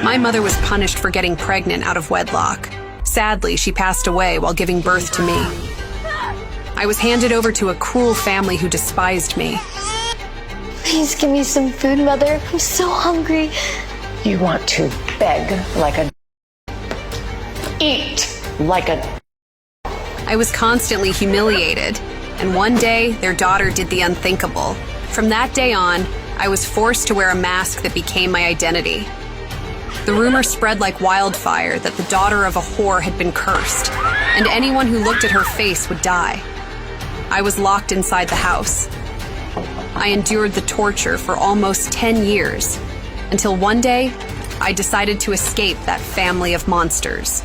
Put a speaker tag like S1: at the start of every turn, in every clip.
S1: My mother was punished for getting pregnant out of wedlock. Sadly, she passed away while giving birth to me. I was handed over to a cruel family who despised me.
S2: Please give me some food, Mother. I'm so hungry.
S3: You want to beg like a... Eat like a...
S1: I was constantly humiliated, and one day, their daughter did the unthinkable. From that day on, I was forced to wear a mask that became my identity. The rumor spread like wildfire that the daughter of a whore had been cursed, and anyone who looked at her face would die. I was locked inside the house. I endured the torture for almost 10 years, until one day, I decided to escape that family of monsters.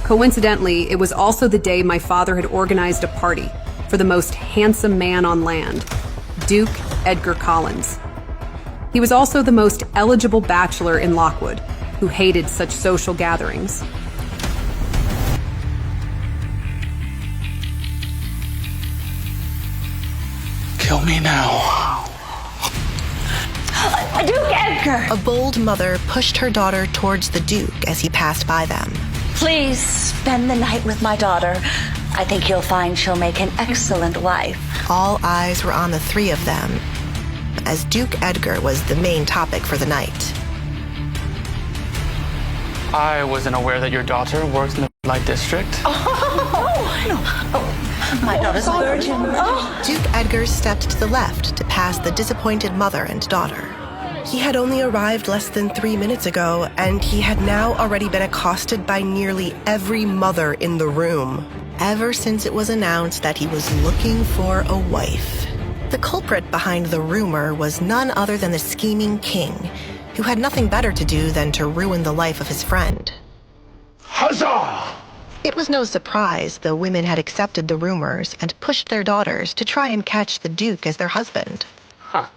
S1: Coincidentally, it was also the day my father had organized a party for the most handsome man on land, Duke Edgar Collins. He was also the most eligible bachelor in Lockwood, who hated such social gatherings.
S4: Kill me now.
S3: Duke Edgar!
S5: A bold mother pushed her daughter towards the Duke as he passed by them.
S3: Please spend the night with my daughter. I think you'll find she'll make an excellent wife.
S5: All eyes were on the three of them, as Duke Edgar was the main topic for the night.
S4: I wasn't aware that your daughter works in the light district.
S3: My daughter's a virgin.
S5: Duke Edgar stepped to the left to pass the disappointed mother and daughter. He had only arrived less than 3 minutes ago, and he had now already been accosted by nearly every mother in the room, ever since it was announced that he was looking for a wife. The culprit behind the rumor was none other than the scheming king, who had nothing better to do than to ruin the life of his friend.
S6: Huzzah!
S5: It was no surprise the women had accepted the rumors and pushed their daughters to try and catch the Duke as their husband.
S6: Huh.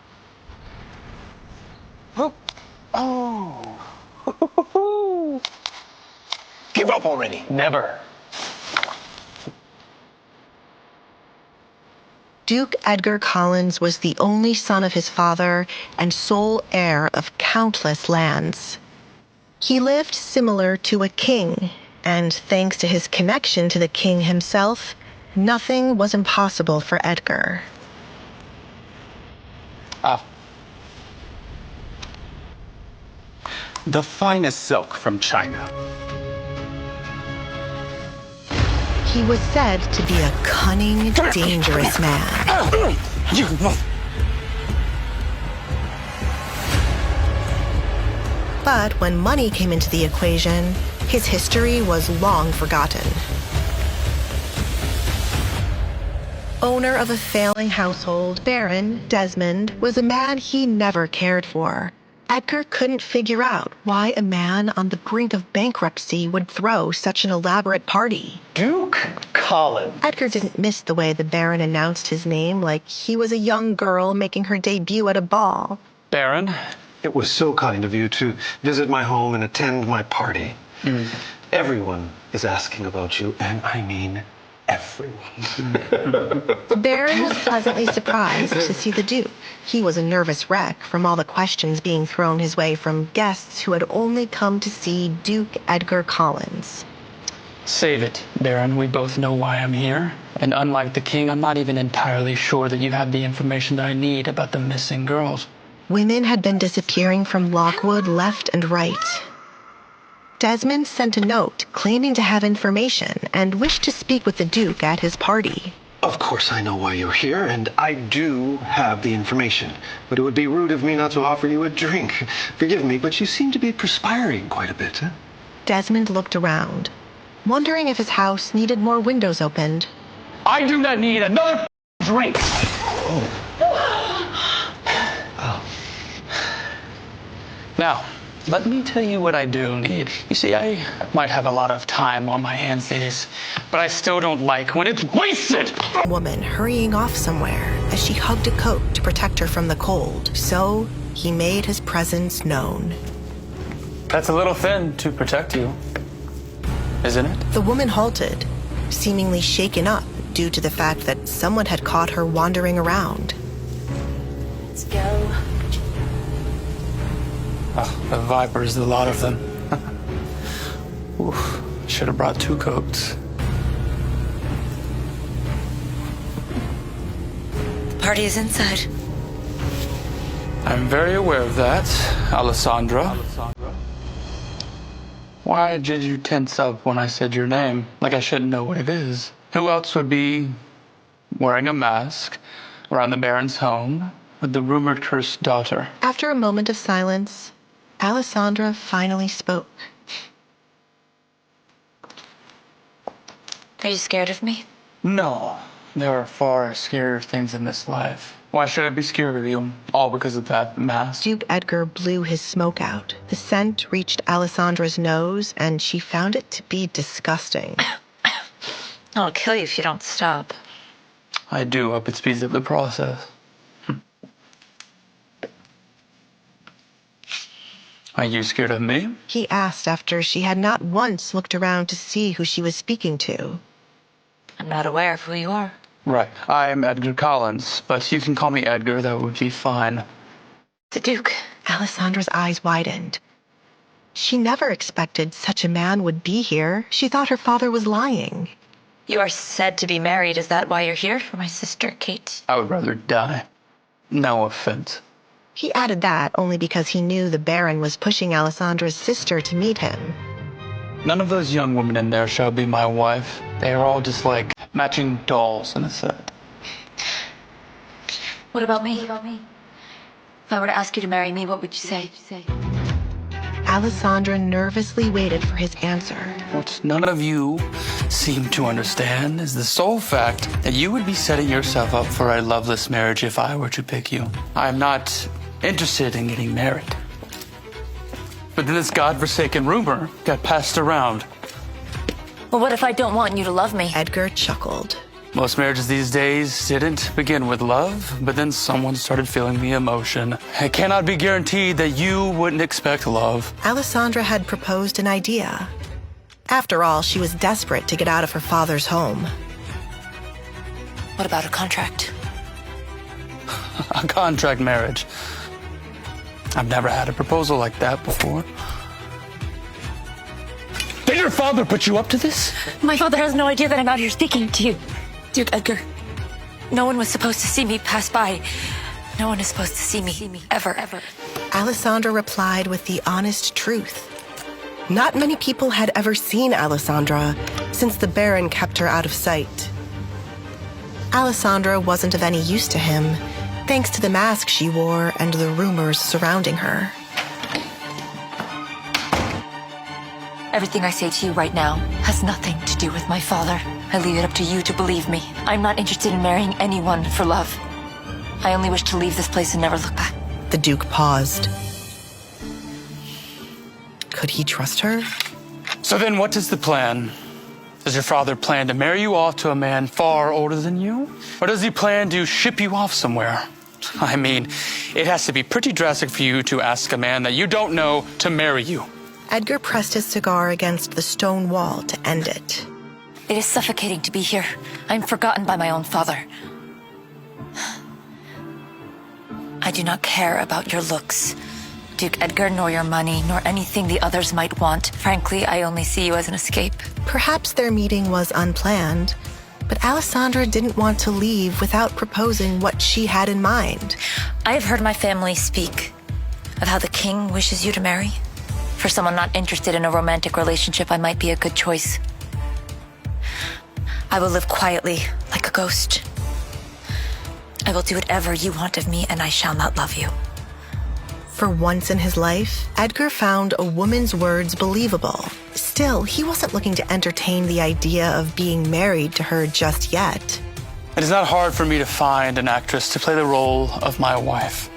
S6: Oh. Give up already.
S4: Never.
S5: Duke Edgar Collins was the only son of his father and sole heir of countless lands. He lived similar to a king, and thanks to his connection to the king himself, nothing was impossible for Edgar.
S4: The finest silk from China.
S5: He was said to be a cunning, dangerous man.
S4: You
S5: But when money came into the equation, his history was long forgotten. Owner of a failing household, Baron Desmond was a man he never cared for. Edgar couldn't figure out why a man on the brink of bankruptcy would throw such an elaborate party.
S6: Duke Collins.
S5: Edgar didn't miss the way the Baron announced his name like he was a young girl making her debut at a ball.
S4: Baron?
S7: It was so kind of you to visit my home and attend my party. Everyone is asking about you, and I mean everyone.
S5: The Baron was pleasantly surprised to see the Duke. He was a nervous wreck from all the questions being thrown his way from guests who had only come to see Duke Edgar Collins.
S4: Save it, Baron. We both know why I'm here. And unlike the king, I'm not even entirely sure that you have the information that I need about the missing girls.
S5: Women had been disappearing from Lockwood left and right. Desmond sent a note claiming to have information and wished to speak with the Duke at his party.
S7: Of course I know why you're here, and I do have the information. But it would be rude of me not to offer you a drink. Forgive me, but you seem to be perspiring quite a bit, huh?
S5: Desmond looked around, wondering if his house needed more windows opened.
S4: I do not need another drink. Now, let me tell you what I do need. You see, I might have a lot of time on my hands these days, but I still don't like when it's wasted.
S5: A woman hurrying off somewhere as she hugged a coat to protect her from the cold. So he made his presence known.
S4: That's a little thin to protect you, isn't it?
S5: The woman halted, seemingly shaken up due to the fact that someone had caught her wandering around.
S3: Let's go.
S4: of vipers, the lot of them. Oof, should have brought 2 coats.
S3: The party is inside.
S4: I'm very aware of that, Alessandra. Why did you tense up when I said your name? Like I shouldn't know what it is. Who else would be wearing a mask around the Baron's home with the rumored cursed daughter?
S5: After a moment of silence, Alessandra finally spoke.
S3: Are you scared of me?
S4: No, there are far scarier things in this life. Why should I be scared of you? All because of that mask?
S5: Duke Edgar blew his smoke out. The scent reached Alessandra's nose, and she found it to be disgusting.
S3: I'll kill you if you don't stop.
S4: I do hope it speeds up the process. Are you scared of me?
S5: He asked after she had not once looked around to see who she was speaking to.
S3: I'm not aware of who you are.
S4: Right. I'm Edgar Collins, but you can call me Edgar. That would be fine.
S3: The Duke.
S5: Alessandra's eyes widened. She never expected such a man would be here. She thought her father was lying.
S3: You are said to be married. Is that why you're here? For my sister, Kate?
S4: I would rather die. No offense.
S5: He added that only because he knew the Baron was pushing Alessandra's sister to meet him.
S4: None of those young women in there shall be my wife. They are all just like matching dolls in a set.
S3: What about me? If I were to ask you to marry me, what would you say?
S5: Alessandra nervously waited for his answer.
S4: What none of you seem to understand is the sole fact that you would be setting yourself up for a loveless marriage if I were to pick you. I am not interested in getting married. But then this godforsaken rumor got passed around.
S3: Well, what if I don't want you to love me?
S5: Edgar chuckled.
S4: Most marriages these days didn't begin with love, but then someone started feeling the emotion. It cannot be guaranteed that you wouldn't expect love.
S5: Alessandra had proposed an idea. After all, she was desperate to get out of her father's home.
S3: What about a contract?
S4: A contract marriage. I've never had a proposal like that before. Did your father put you up to this?
S3: My father has no idea that I'm out here speaking to you, Duke Edgar. No one was supposed to see me pass by. No one is supposed to see me, ever.
S5: Alessandra replied with the honest truth. Not many people had ever seen Alessandra since the Baron kept her out of sight. Alessandra wasn't of any use to him, thanks to the mask she wore and the rumors surrounding her.
S3: Everything I say to you right now has nothing to do with my father. I leave it up to you to believe me. I'm not interested in marrying anyone for love. I only wish to leave this place and never look back.
S5: The Duke paused. Could he trust her?
S4: So then what is the plan? Does your father plan to marry you off to a man far older than you? Or does he plan to ship you off somewhere? I mean, it has to be pretty drastic for you to ask a man that you don't know to marry you.
S5: Edgar pressed his cigar against the stone wall to end it.
S3: It is suffocating to be here. I'm forgotten by my own father. I do not care about your looks, Duke Edgar, nor your money, nor anything the others might want. Frankly, I only see you as an escape.
S5: Perhaps their meeting was unplanned, but Alessandra didn't want to leave without proposing what she had in mind.
S3: I have heard my family speak of how the king wishes you to marry. For someone not interested in a romantic relationship, I might be a good choice. I will live quietly, like a ghost. I will do whatever you want of me, and I shall not love you.
S5: For once in his life, Edgar found a woman's words believable. Still, he wasn't looking to entertain the idea of being married to her just yet.
S4: It is not hard for me to find an actress to play the role of my wife.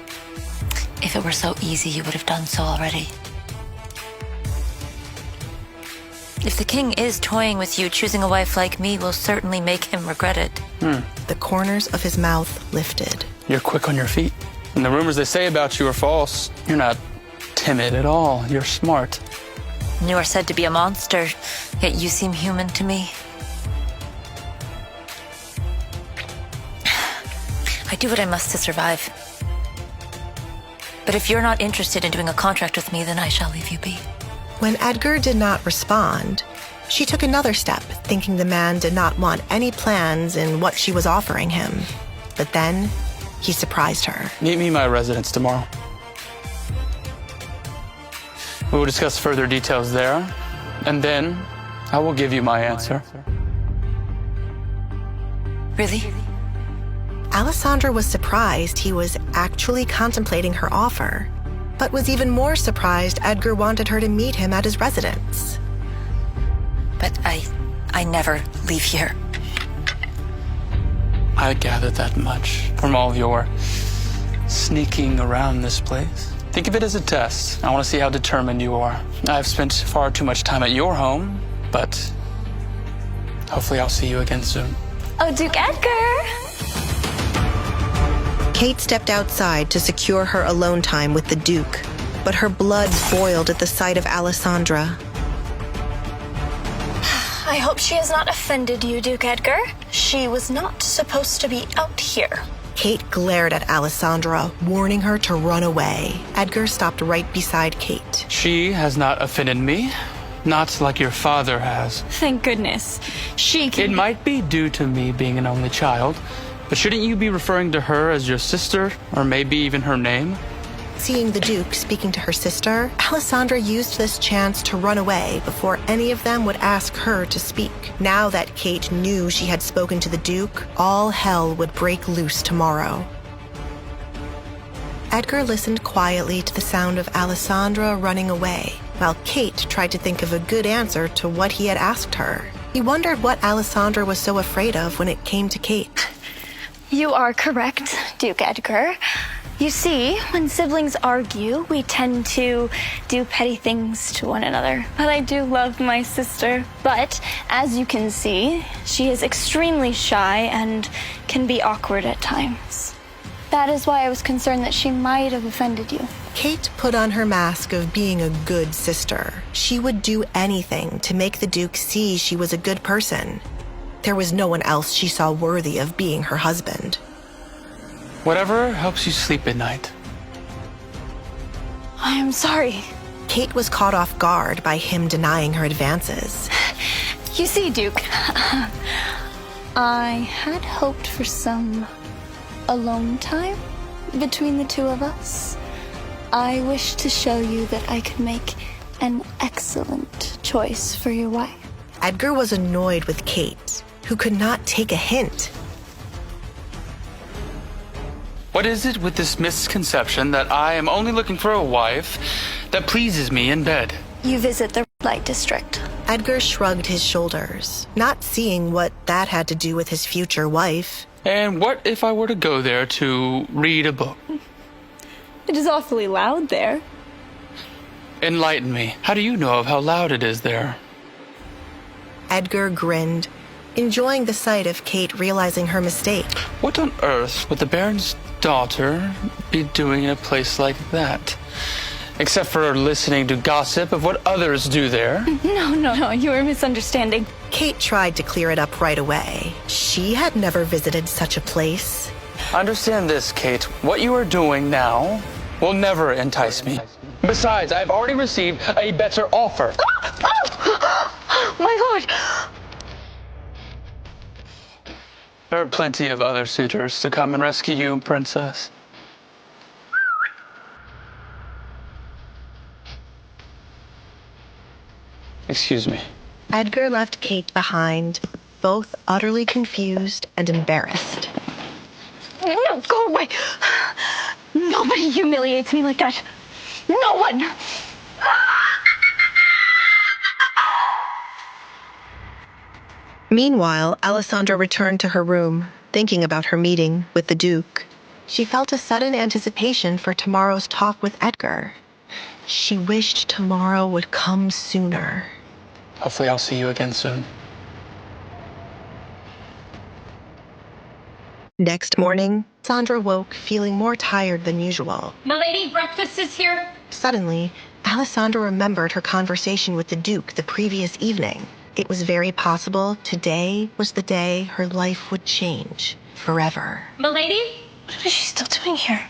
S3: If it were so easy, you would have done so already. If the king is toying with you, choosing a wife like me will certainly make him regret it.
S5: The corners of his mouth lifted.
S4: You're quick on your feet. And the rumors they say about you are false. You're not timid at all. You're smart.
S3: You are said to be a monster, yet you seem human to me. I do what I must to survive. But if you're not interested in doing a contract with me, then I shall leave you be.
S5: When Edgar did not respond, she took another step, thinking the man did not want any plans in what she was offering him. But then, he surprised her.
S4: Meet me in my residence tomorrow. We will discuss further details there, and then I will give you my answer.
S3: Really?
S5: Alessandra was surprised he was actually contemplating her offer, but was even more surprised Edgar wanted her to meet him at his residence.
S3: But I never leave here.
S4: I gathered that much from all of your sneaking around this place. Think of it as a test. I want to see how determined you are. I've spent far too much time at your home, but hopefully I'll see you again soon.
S2: Oh, Duke Edgar!
S5: Kate stepped outside to secure her alone time with the Duke, but her blood boiled at the sight of Alessandra.
S2: I hope she has not offended you, Duke Edgar. She was not supposed to be out here.
S5: Kate glared at Alessandra, warning her to run away. Edgar stopped right beside Kate.
S4: She has not offended me, not like your father has.
S2: Thank goodness. She can...
S4: It might be due to me being an only child, but shouldn't you be referring to her as your sister, or maybe even her name?
S5: Seeing the Duke speaking to her sister, Alessandra used this chance to run away before any of them would ask her to speak. Now that Kate knew she had spoken to the Duke, all hell would break loose tomorrow. Edgar listened quietly to the sound of Alessandra running away, while Kate tried to think of a good answer to what he had asked her. He wondered what Alessandra was so afraid of when it came to Kate.
S2: You are correct, Duke Edgar. You see, when siblings argue, we tend to do petty things to one another. But I do love my sister. But, as you can see, she is extremely shy and can be awkward at times. That is why I was concerned that she might have offended you.
S5: Kate put on her mask of being a good sister. She would do anything to make the Duke see she was a good person. There was no one else she saw worthy of being her husband.
S4: Whatever helps you sleep at night.
S2: I am sorry.
S5: Kate was caught off guard by him denying her advances.
S2: You see, Duke, I had hoped for some alone time between the two of us. I wish to show you that I could make an excellent choice for your wife.
S5: Edgar was annoyed with Kate, who could not take a hint.
S4: What is it with this misconception that I am only looking for a wife that pleases me in bed?
S2: You visit the red light district.
S5: Edgar shrugged his shoulders, not seeing what that had to do with his future wife.
S4: And what if I were to go there to read a book?
S2: It is awfully loud there.
S4: Enlighten me. How do you know of how loud it is there?
S5: Edgar grinned, enjoying the sight of Kate realizing her mistake.
S4: What on earth would the Baron's daughter be doing in a place like that? Except for listening to gossip of what others do there.
S2: No, you are misunderstanding.
S5: Kate tried to clear it up right away. She had never visited such a place.
S4: Understand this, Kate. What you are doing now will never entice me. Besides, I've already received a better offer.
S2: My lord!
S4: There are plenty of other suitors to come and rescue you, princess. Excuse me.
S5: Edgar left Kate behind, both utterly confused and embarrassed.
S2: No, go away! Nobody humiliates me like that. No one!
S5: Meanwhile, Alessandra returned to her room, thinking about her meeting with the Duke. She felt a sudden anticipation for tomorrow's talk with Edgar. She wished tomorrow would come sooner.
S4: Hopefully I'll see you again soon.
S5: Next morning, Sandra woke feeling more tired than usual.
S8: Milady, breakfast is here.
S5: Suddenly, Alessandra remembered her conversation with the Duke the previous evening. It was very possible today was the day her life would change forever.
S8: Milady?
S2: What is she still doing here?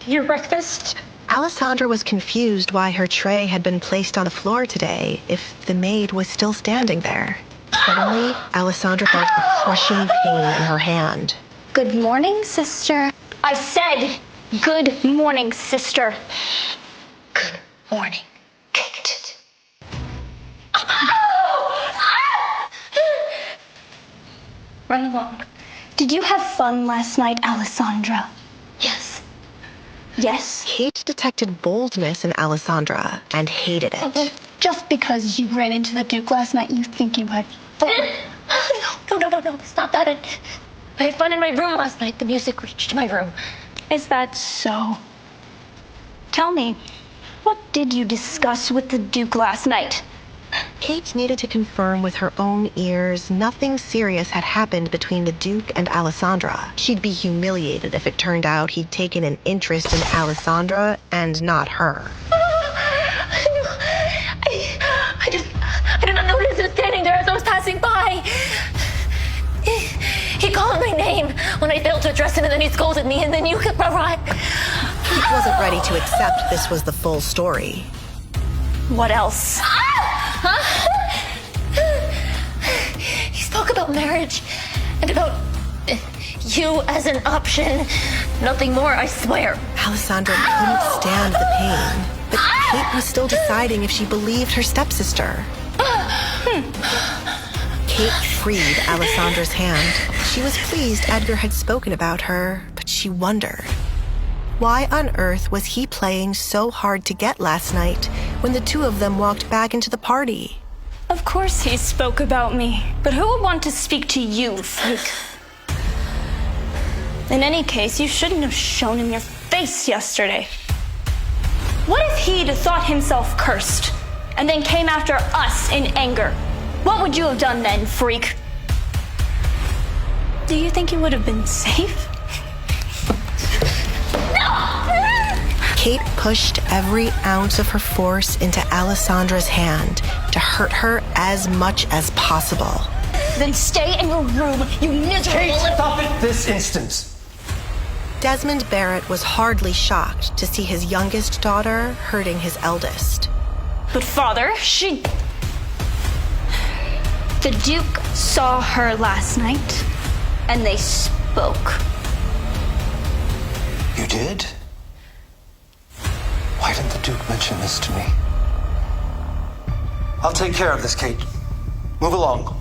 S8: Your breakfast?
S5: Alessandra was confused why her tray had been placed on the floor today if the maid was still standing there. Suddenly, Alessandra felt a crushing pain in her hand.
S2: Good morning, sister.
S8: I said, good morning, sister.
S2: Good morning, Kate. Run along. Did you have fun last night, Alessandra? Yes. Yes?
S5: Kate detected boldness in Alessandra and hated it.
S2: Just because you ran into the Duke last night, you think you had fun.
S3: No. It's not that. I had fun in my room last night. The music reached my room.
S2: Is that so? Tell me, what did you discuss with the Duke last night?
S5: Kate needed to confirm with her own ears nothing serious had happened between the Duke and Alessandra. She'd be humiliated if it turned out he'd taken an interest in Alessandra and not her.
S3: I did not notice him standing there as I was passing by. He called my name when I failed to address him, and then he scolded me, and then you arrived.
S5: Kate wasn't ready to accept this was the full story.
S2: What else?
S3: He spoke about marriage and about you as an option. Nothing more, I swear.
S5: Alessandra couldn't stand the pain, but Kate was still deciding if she believed her stepsister. Kate freed Alessandra's hand. She was pleased Edgar had spoken about her, but she wondered, why on earth was he playing so hard to get last night when the two of them walked back into the party?
S2: Of course he spoke about me, but who would want to speak to you, freak? In any case, you shouldn't have shown him your face yesterday. What if he'd thought himself cursed and then came after us in anger? What would you have done then, freak? Do you think you would have been safe?
S5: Kate pushed every ounce of her force into Alessandra's hand to hurt her as much as possible.
S2: Then stay in your room, you miserable...
S6: Kate, stop it this instant.
S5: Desmond Barrett was hardly shocked to see his youngest daughter hurting his eldest.
S2: But father, The Duke saw her last night, and they spoke.
S7: You did? Why didn't the Duke mention this to me? I'll take care of this, Kate. Move along.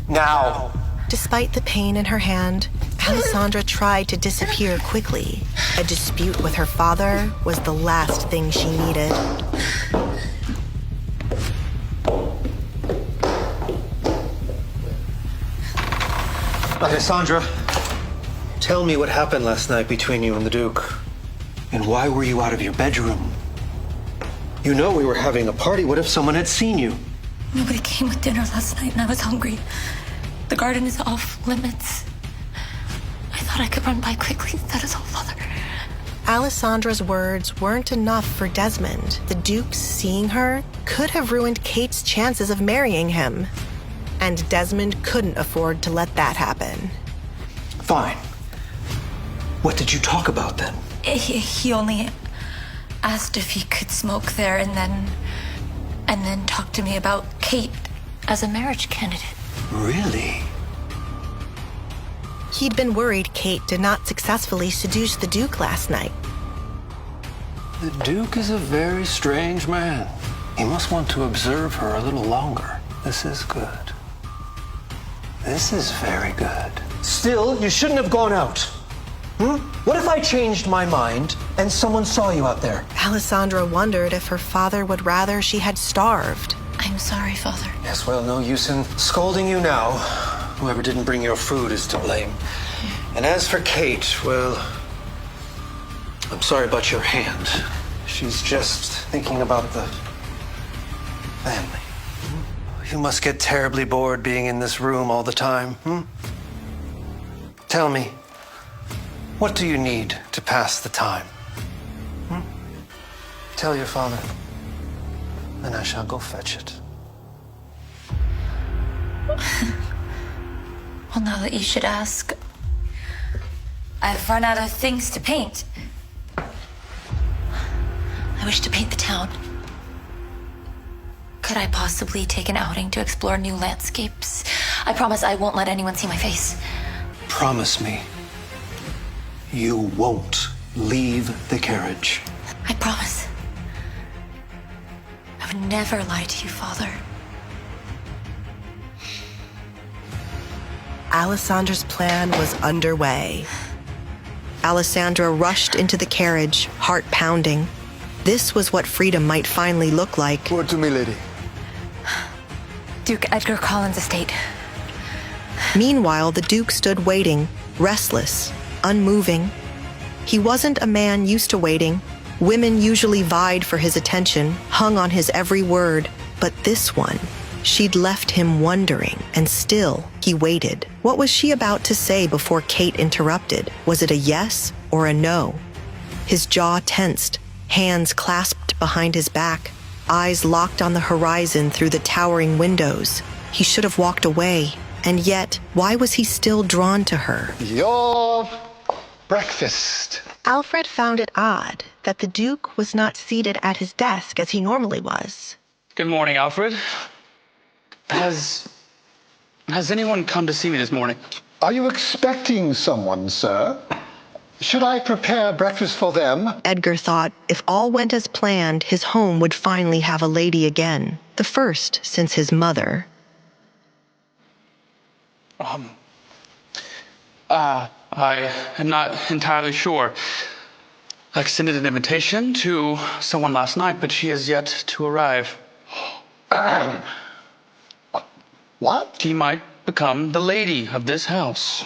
S7: Now.
S5: Despite the pain in her hand, Alessandra tried to disappear quickly. A dispute with her father was the last thing she needed.
S7: Alessandra, tell me what happened last night between you and the Duke. And why were you out of your bedroom? You know we were having a party. What if someone had seen you?
S3: Nobody came with dinner last night, and I was hungry. The garden is off limits. I thought I could run by quickly. That is all, Father.
S5: Alessandra's words weren't enough for Desmond. The Duke's seeing her could have ruined Kate's chances of marrying him. And Desmond couldn't afford to let that happen.
S7: Fine. What did you talk about then?
S3: He only asked if he could smoke there, and then talk to me about Kate as a marriage candidate.
S7: Really?
S5: He'd been worried Kate did not successfully seduce the Duke last night.
S7: The Duke is a very strange man. He must want to observe her a little longer. This is good. This is very good. Still, you shouldn't have gone out. What if I changed my mind and someone saw you out there?
S5: Alessandra wondered if her father would rather she had starved.
S3: I'm sorry, Father.
S7: Yes, well, no use in scolding you now. Whoever didn't bring your food is to blame. And as for Kate, well, I'm sorry about your hand. She's just thinking about the family. You must get terribly bored being in this room all the time, Tell me, what do you need to pass the time? Tell your father, and I shall go fetch it.
S3: Well, now that you should ask, I've run out of things to paint. I wish to paint the town. Could I possibly take an outing to explore new landscapes? I promise I won't let anyone see my face.
S7: Promise me you won't leave the carriage.
S3: I promise. I would never lie to you, Father.
S5: Alessandra's plan was underway. Alessandra rushed into the carriage, heart pounding. This was what freedom might finally look like.
S9: Word to me, lady.
S3: Duke Edgar Collins' estate.
S5: Meanwhile, the Duke stood waiting, restless, unmoving. He wasn't a man used to waiting. Women usually vied for his attention, hung on his every word. But this one, she'd left him wondering, and still he waited. What was she about to say before Kate interrupted? Was it a yes or a no? His jaw tensed, hands clasped behind his back, eyes locked on the horizon through the towering windows. He should have walked away. And yet, why was he still drawn to her?
S9: Your breakfast.
S5: Alfred found it odd that the Duke was not seated at his desk as he normally was.
S4: Good morning, Alfred. Has anyone come to see me this morning?
S9: Are you expecting someone, sir? Should I prepare breakfast for them?
S5: Edgar thought if all went as planned, his home would finally have a lady again. The first since his mother.
S4: I am not entirely sure. I extended an invitation to someone last night, but she has yet to arrive.
S9: What?
S4: She might become the lady of this house.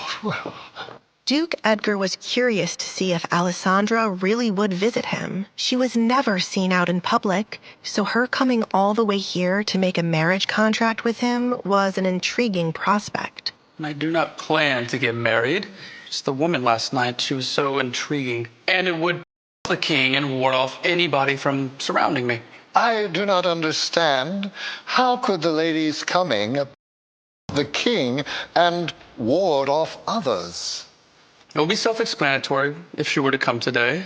S5: Duke Edgar was curious to see if Alessandra really would visit him. She was never seen out in public, so her coming all the way here to make a marriage contract with him was an intriguing prospect.
S4: I do not plan to get married. Just the woman last night, she was so intriguing. And it would the king and ward off anybody from surrounding me.
S9: I do not understand. How could the lady's coming the king and ward off others?
S4: It will be self-explanatory if she were to come today.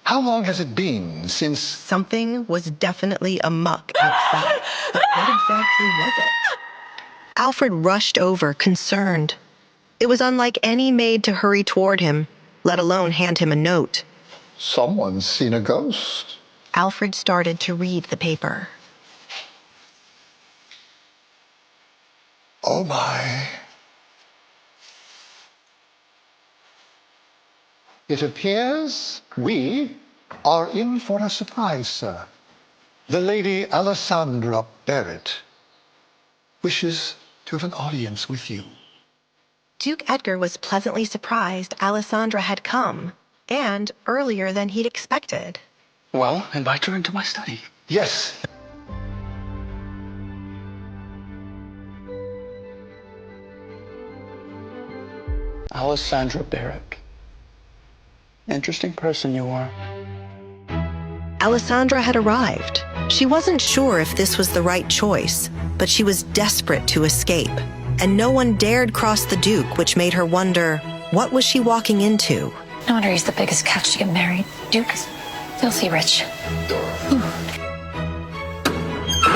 S9: How long has it been since...
S5: Something was definitely amuck outside. But what exactly was it? Alfred rushed over, concerned. It was unlike any maid to hurry toward him, let alone hand him a note.
S9: Someone's seen a ghost.
S5: Alfred started to read the paper.
S9: Oh my. It appears we are in for a surprise, sir. The Lady Alessandra Barrett wishes to have an audience with you.
S5: Duke Edgar was pleasantly surprised Alessandra had come, and earlier than he'd expected.
S4: Well, invite her into my study.
S9: Yes.
S4: Alessandra Barrett. Interesting person you are.
S5: Alessandra had arrived. She wasn't sure if this was the right choice, but she was desperate to escape. And no one dared cross the Duke, which made her wonder, what was she walking into?
S3: No wonder he's the biggest catch to get married. Duke's filthy rich.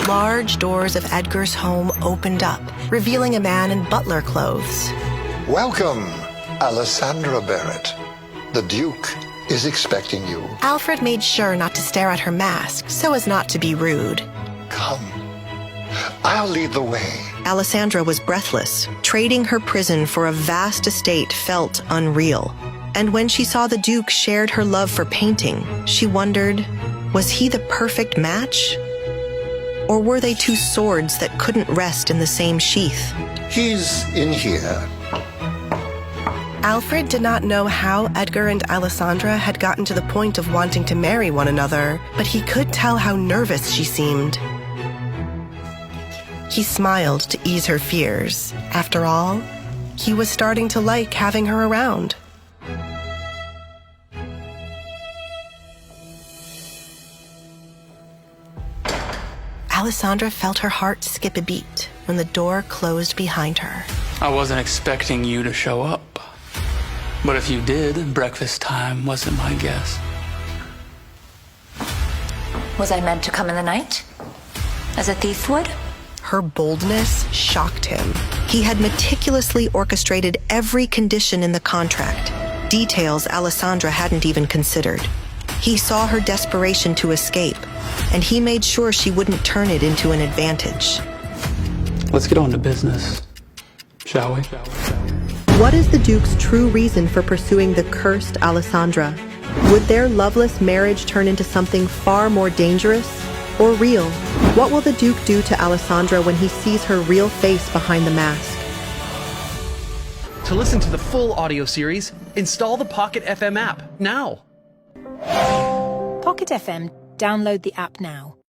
S5: Large doors of Edgar's home opened up, revealing a man in butler clothes.
S9: Welcome, Alessandra Barrett. The Duke is expecting you.
S5: Alfred made sure not to stare at her mask, so as not to be rude.
S9: Come. I'll lead the way.
S5: Alessandra was breathless. Trading her prison for a vast estate felt unreal. And when she saw the Duke shared her love for painting, she wondered, was he the perfect match? Or were they two swords that couldn't rest in the same sheath?
S9: He's in here.
S5: Alfred did not know how Edgar and Alessandra had gotten to the point of wanting to marry one another, but he could tell how nervous she seemed. He smiled to ease her fears. After all, he was starting to like having her around. Alessandra felt her heart skip a beat when the door closed behind her.
S4: I wasn't expecting you to show up. But if you did, breakfast time wasn't my guess.
S3: Was I meant to come in the night? As a thief would?
S5: Her boldness shocked him. He had meticulously orchestrated every condition in the contract, details Alessandra hadn't even considered. He saw her desperation to escape, and he made sure she wouldn't turn it into an advantage.
S4: Let's get on to business, shall we?
S5: What is the Duke's true reason for pursuing the cursed Alessandra? Would their loveless marriage turn into something far more dangerous or real? What will the Duke do to Alessandra when he sees her real face behind the mask?
S6: To listen to the full audio series, install the Pocket FM app now.
S10: Pocket FM. Download the app now.